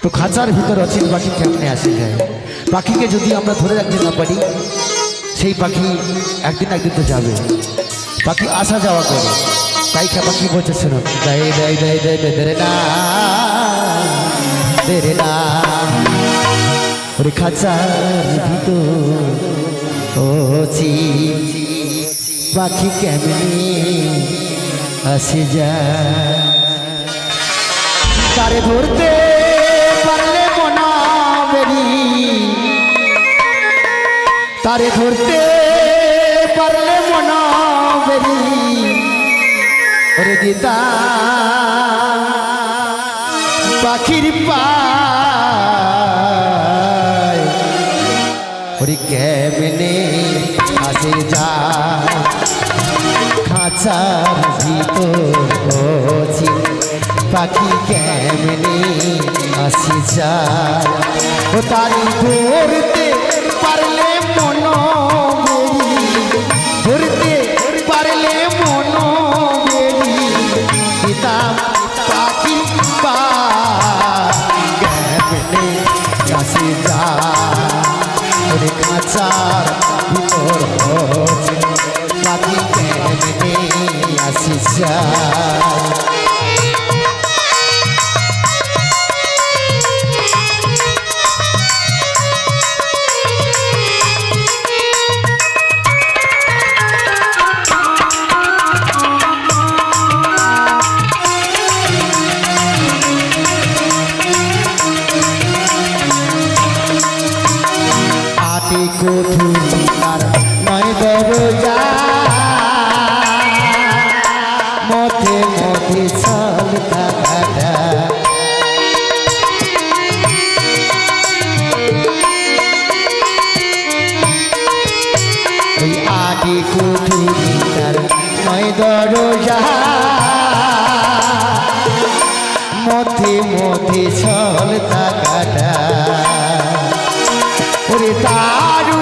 তো খাঁচার ভিতর অচিন পাখি কেমনে আসে যায়? পাখিকে যদি আমরা ধরে রাখতে না পারি, সেই পাখি একদিন একদিন তো যাবে। পাখি আসা যাওয়া করে, তাই পাখি বলছে শুনুন, দেয় দেয় দেয় দেয় দেয় না দেরে না ওরে খাঁচার ভিতর অচিন পাখি কেমনে আসে যায়? তারে ধরতে পারলে মনা বেরি, তারে ধরতে পারলে মনা বেরি ওরে দিতা পাখির পায় ওরে কেমনে আসে যায়? খাঁচার ভিতর অচিন পাখি কেমনে আসে যায়? ও তারি ধরতে পারলে মন বেরি, ধরতে পারলে মন বেরি দিতাম পাখি কেমনে আসে যায়? ওরে খাঁচার ভিতর অচিন পাখি কেমনে আসে যায়? কোঠুরিকার নয় দরজা, মধ্যে মধ্যে ছল কাটা ওই আগে কোঠুরিকার নয় দরজা, মধ্যে মধ্যে ছল কাটা ওরে তারু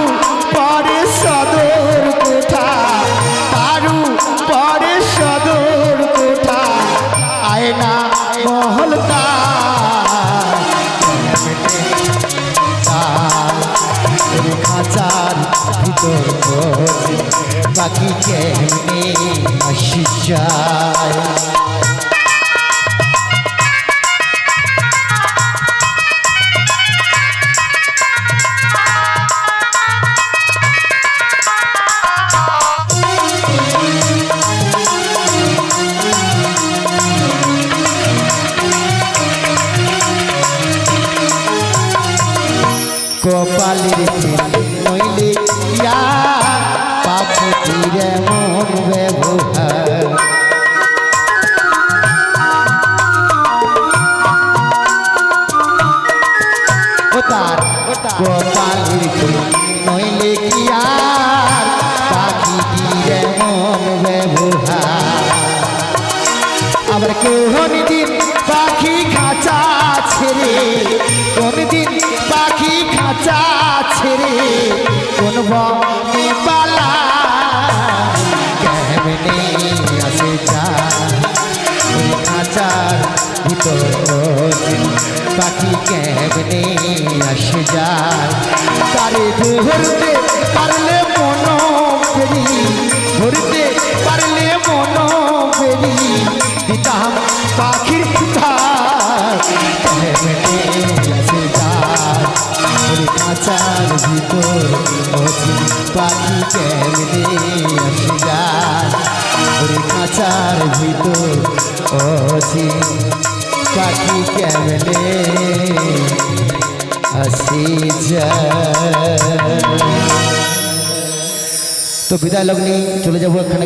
পরে সদর কোঠা, তারু পরে সদর কোঠা আয়না মহলতা খাঁচার ভিতর পাখি কেমনে আসি যায়? কপালের নইলে ইয়া পাখির এমন ব্যবহার, ও তার কপালের নইলে ইয়া পাখির এমন ব্যবহার। আবার কোন দিন পাখি খাঁচা ছেড়ে, কোন দিন পাখি খাঁচা ছেড়ে কোন বনে পালা কেমনে আসে যায়? ওই খাঁচার ভিতর পাখি কেমনে আসে যায়? তারে ধরতে পারলে মন বেরি, ধরতে পারলে মন বেরি দিতাম পাখির কেমনে আসে যায়? ওরে খাঁচার ভিতর অচিন পাখি কেমনে আসে যায়? ওরে খাঁচার ভিতর অচিন পাখি কেমনে আসে যায়? তো বিদায় লগ্নি চলে যাবো এখানে।